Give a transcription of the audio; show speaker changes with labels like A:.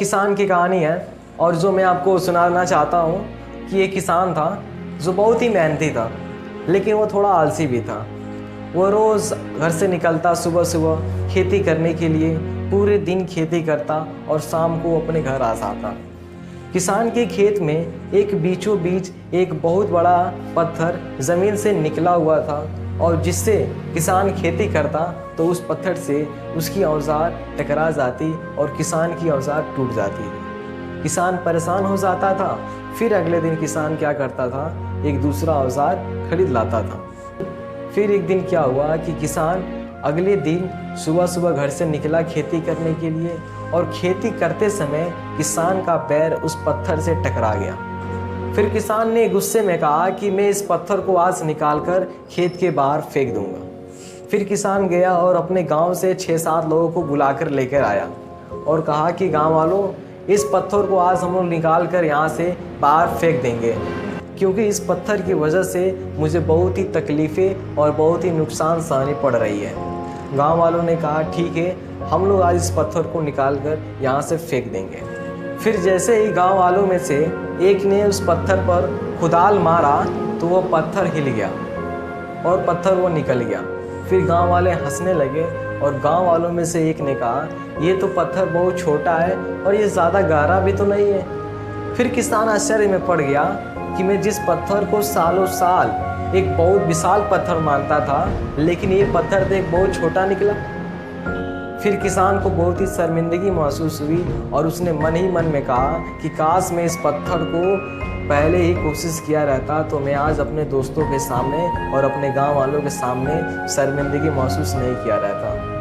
A: किसान की कहानी है और जो मैं आपको सुनाना चाहता हूँ कि एक किसान था जो बहुत ही मेहनती था, लेकिन वो थोड़ा आलसी भी था। वो रोज़ घर से निकलता सुबह सुबह खेती करने के लिए, पूरे दिन खेती करता और शाम को अपने घर आ जाता। किसान के खेत में एक बीचों बीच एक बहुत बड़ा पत्थर ज़मीन से निकला हुआ था और जिससे किसान खेती करता तो उस पत्थर से उसकी औजार टकरा जाती और किसान की औजार टूट जाती। किसान परेशान हो जाता था। फिर अगले दिन किसान क्या करता था, एक दूसरा औजार खरीद लाता था। फिर एक दिन क्या हुआ कि किसान अगले दिन सुबह सुबह घर से निकला खेती करने के लिए और खेती करते समय किसान का पैर उस पत्थर से टकरा गया। फिर किसान ने गुस्से में कहा कि मैं इस पत्थर को आज निकालकर खेत के बाहर फेंक दूंगा। फिर किसान गया और अपने गांव से 6-7 लोगों को बुलाकर लेकर आया और कहा कि गांव वालों, इस पत्थर को आज हम लोग निकाल कर यहाँ से बाहर फेंक देंगे, क्योंकि इस पत्थर की वजह से मुझे बहुत ही तकलीफ़ें और बहुत ही नुकसान सहनी पड़ रही है। गांव वालों ने कहा ठीक है, हम लोग आज इस पत्थर को निकाल कर यहाँ से फेंक देंगे। फिर जैसे ही गांव वालों में से एक ने उस पत्थर पर कुदाल मारा तो वो पत्थर हिल गया और पत्थर वो निकल गया। फिर गांव वाले हंसने लगे और गांव वालों में से एक ने कहा ये तो पत्थर बहुत छोटा है और ये ज़्यादा गहरा भी तो नहीं है। फिर किसान आश्चर्य में पड़ गया कि मैं जिस पत्थर को सालों साल एक बहुत विशाल पत्थर मानता था, लेकिन ये पत्थर तो एक बहुत छोटा निकला। फिर किसान को बहुत ही शर्मिंदगी महसूस हुई और उसने मन ही मन में कहा कि काश मैं इस पत्थर को पहले ही कोशिश किया रहता तो मैं आज अपने दोस्तों के सामने और अपने गांव वालों के सामने शर्मिंदगी महसूस नहीं किया रहता।